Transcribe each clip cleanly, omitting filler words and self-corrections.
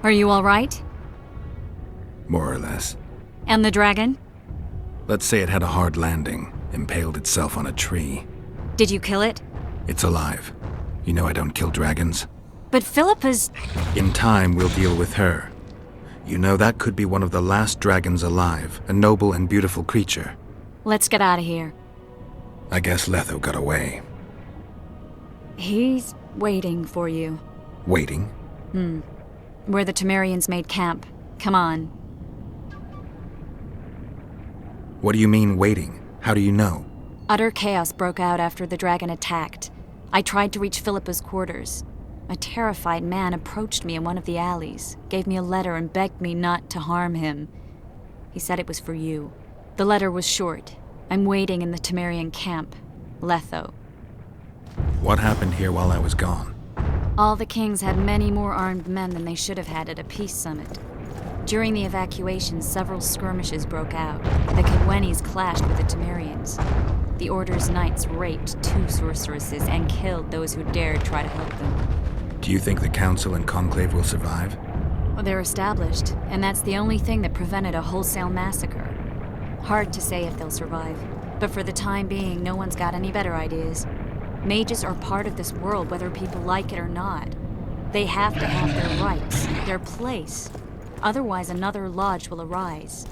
Are you all right? More or less. And the dragon? Let's say it had a hard landing, impaled itself on a tree. Did you kill it? It's alive. You know I don't kill dragons. But Philippa's... In time, we'll deal with her. You know that could be one of the last dragons alive, a noble and beautiful creature. Let's get out of here. I guess Letho got away. He's waiting for you. Waiting? Where the Temerians made camp. Come on. What do you mean, waiting? How do you know? Utter chaos broke out after the dragon attacked. I tried to reach Philippa's quarters. A terrified man approached me in one of the alleys, gave me a letter and begged me not to harm him. He said it was for you. The letter was short. I'm waiting in the Temerian camp. Letho. What happened here while I was gone? All the kings had many more armed men than they should have had at a peace summit. During the evacuation, several skirmishes broke out. The Kedwenis clashed with the Temerians. The Order's knights raped 2 sorceresses and killed those who dared try to help them. Do you think the Council and Conclave will survive? Well, they're established, and that's the only thing that prevented a wholesale massacre. Hard to say if they'll survive, but for the time being, no one's got any better ideas. Mages are part of this world, whether people like it or not. They have to have their rights, their place. Otherwise, another lodge will arise.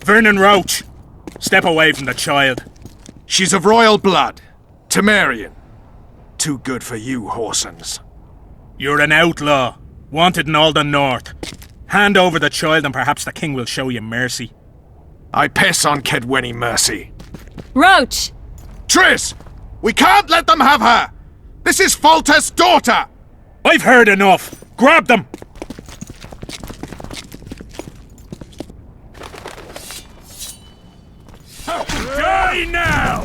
Vernon Roche, step away from the child. She's of royal blood. Temerian. Too good for you, Horsens. You're an outlaw, wanted in all the north. Hand over the child and perhaps the king will show you mercy. I piss on Kedweni mercy. Roche! Triss! We can't let them have her! This is Foltest's daughter! I've heard enough. Grab them! Die now!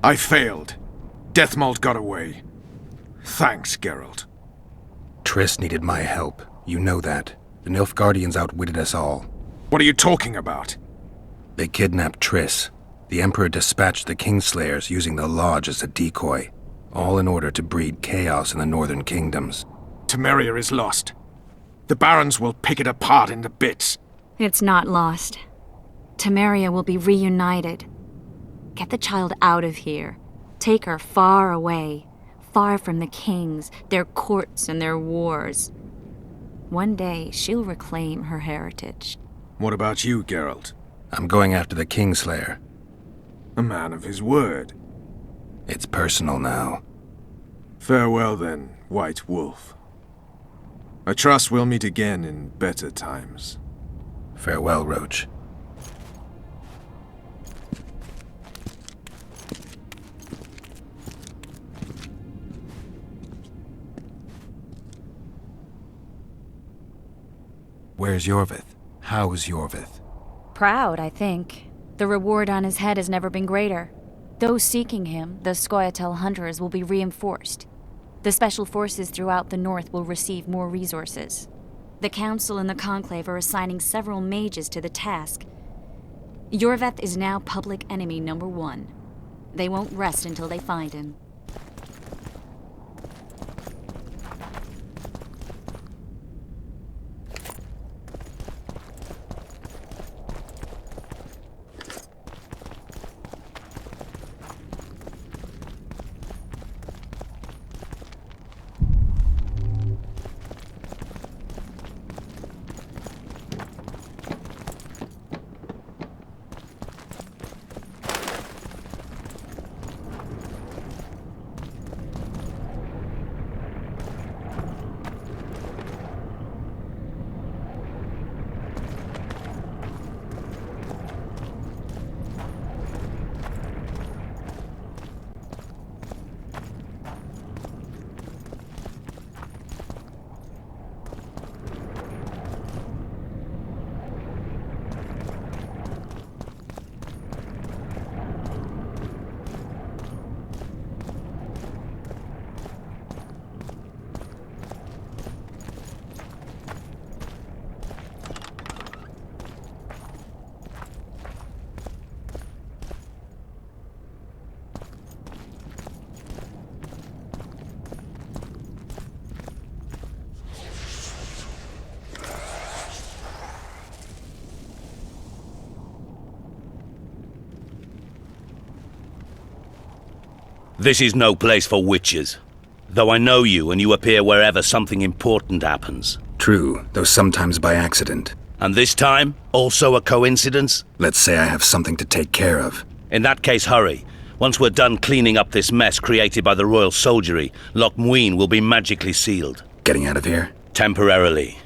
I failed. Deathmold got away. Thanks, Geralt. Triss needed my help. You know that. The Nilfgaardians outwitted us all. What are you talking about? They kidnapped Triss. The Emperor dispatched the Kingslayers using the Lodge as a decoy, all in order to breed chaos in the northern kingdoms. Temeria is lost. The Barons will pick it apart into bits. It's not lost. Temeria will be reunited. Get the child out of here. Take her far away, far from the kings, their courts, and their wars. One day, she'll reclaim her heritage. What about you, Geralt? I'm going after the Kingslayer. A man of his word. It's personal now. Farewell then, White Wolf. I trust we'll meet again in better times. Farewell, Roche. Where's Yorvith? How's Yorvith? Proud, I think. The reward on his head has never been greater. Those seeking him, the Scoia'tael hunters, will be reinforced. The special forces throughout the north will receive more resources. The Council and the Conclave are assigning several mages to the task. Yorvith is now public enemy number 1. They won't rest until they find him. This is no place for witches. Though I know you and you appear wherever something important happens. True, though sometimes by accident. And this time, also a coincidence? Let's say I have something to take care of. In that case, hurry. Once we're done cleaning up this mess created by the royal soldiery, Loch Muin will be magically sealed. Getting out of here? Temporarily.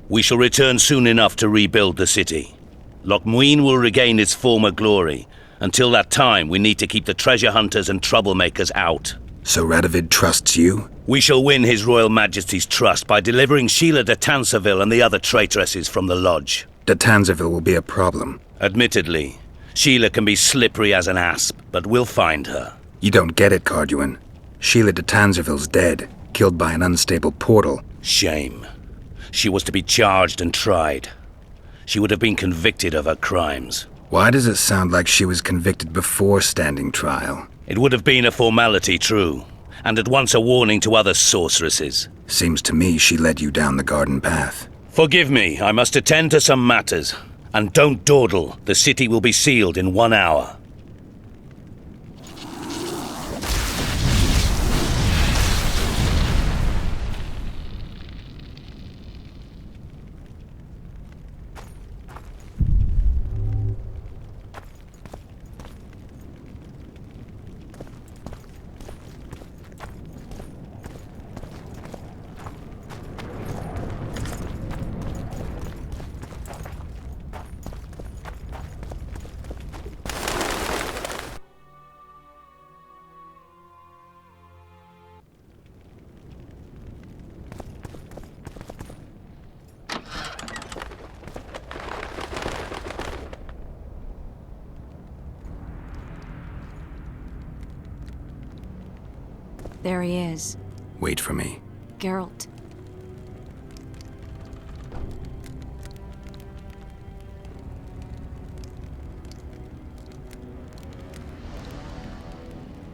We shall return soon enough to rebuild the city. Loch Muin will regain its former glory. Until that time, we need to keep the treasure hunters and troublemakers out. So Radovid trusts you? We shall win His Royal Majesty's trust by delivering Sheila de Tanserville and the other traitresses from the lodge. De Tanserville will be a problem. Admittedly, Sheila can be slippery as an asp, but we'll find her. You don't get it, Carduin. Sheila de Tanserville's dead, killed by an unstable portal. Shame. She was to be charged and tried. She would have been convicted of her crimes. Why does it sound like she was convicted before standing trial? It would have been a formality, true, and at once a warning to other sorceresses. Seems to me she led you down the garden path. Forgive me, I must attend to some matters. And don't dawdle, the city will be sealed in 1 hour. There he is. Wait for me. Geralt.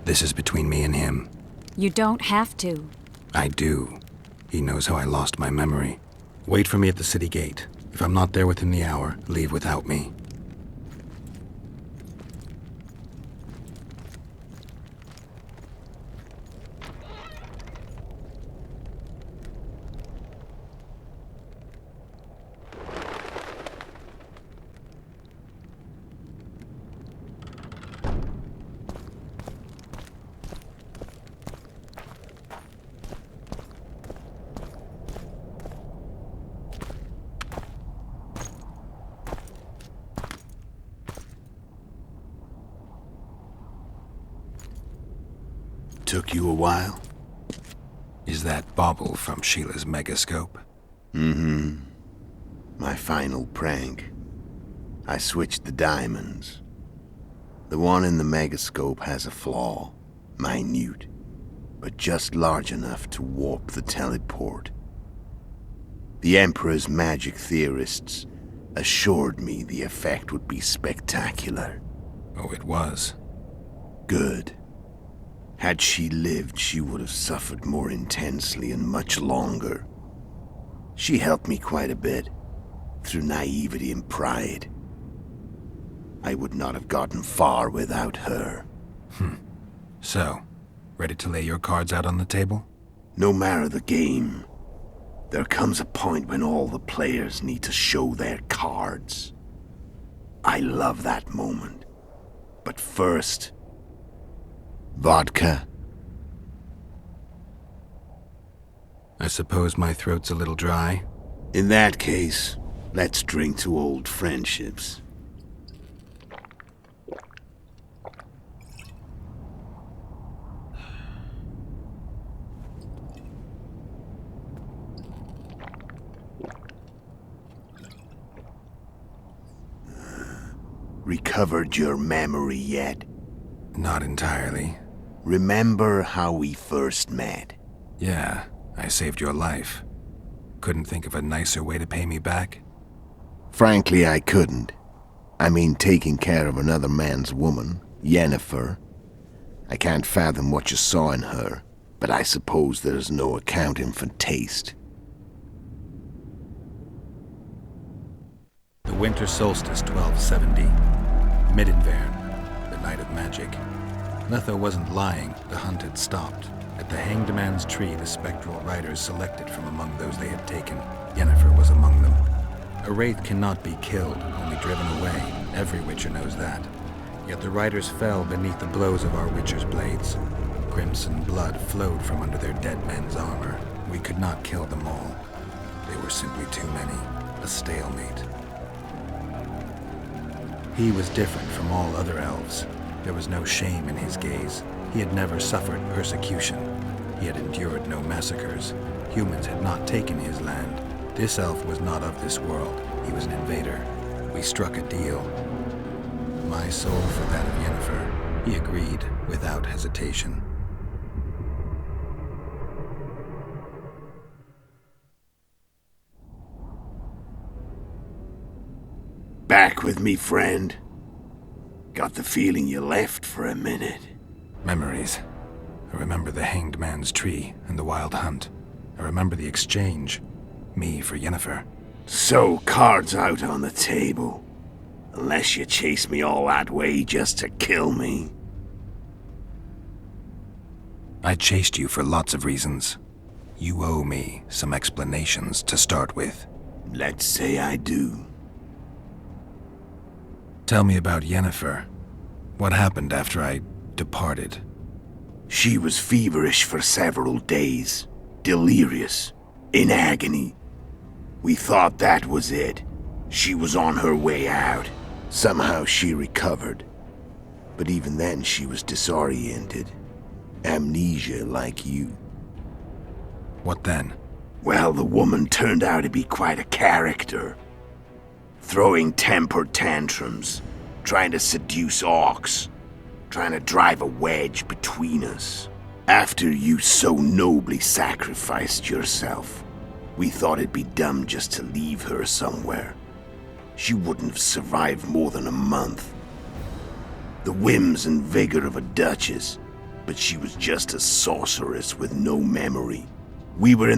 This is between me and him. You don't have to. I do. He knows how I lost my memory. Wait for me at the city gate. If I'm not there within the hour, leave without me. Took you a while? Is that bauble from Sheila's megascope? Mm-hmm. My final prank. I switched the diamonds. The one in the megascope has a flaw. Minute. But just large enough to warp the teleport. The Emperor's magic theorists assured me the effect would be spectacular. Oh, it was. Good. Had she lived, she would have suffered more intensely and much longer. She helped me quite a bit, through naivety and pride. I would not have gotten far without her. So, ready to lay your cards out on the table? No matter the game, there comes a point when all the players need to show their cards. I love that moment. But first... vodka? I suppose my throat's a little dry. In that case, let's drink to old friendships. Recovered your memory yet? Not entirely. Remember how we first met? Yeah, I saved your life. Couldn't think of a nicer way to pay me back? Frankly, I couldn't. I mean, taking care of another man's woman, Yennefer. I can't fathom what you saw in her, but I suppose there's no accounting for taste. The winter solstice 1270. Middenvern, the night of magic. Letho wasn't lying. The hunt had stopped. At the Hanged Man's Tree, the spectral riders selected from among those they had taken. Yennefer was among them. A wraith cannot be killed, only driven away. Every Witcher knows that. Yet the riders fell beneath the blows of our Witcher's blades. Crimson blood flowed from under their dead men's armor. We could not kill them all. They were simply too many. A stalemate. He was different from all other elves. There was no shame in his gaze. He had never suffered persecution. He had endured no massacres. Humans had not taken his land. This elf was not of this world. He was an invader. We struck a deal. My soul for that of Yennefer. He agreed without hesitation. Back with me, friend. Got the feeling you left for a minute. Memories. I remember the Hanged Man's Tree and the Wild Hunt. I remember the exchange. Me for Yennefer. So, cards out on the table. Unless you chase me all that way just to kill me. I chased you for lots of reasons. You owe me some explanations to start with. Let's say I do. Tell me about Yennefer. What happened after I departed? She was feverish for several days. Delirious. In agony. We thought that was it. She was on her way out. Somehow she recovered. But even then she was disoriented. Amnesia like you. What then? Well, the woman turned out to be quite a character. Throwing temper tantrums, trying to seduce orcs, trying to drive a wedge between us. After you so nobly sacrificed yourself, we thought it'd be dumb just to leave her somewhere. She wouldn't have survived more than a month. The whims and vigor of a duchess, but she was just a sorceress with no memory. We were in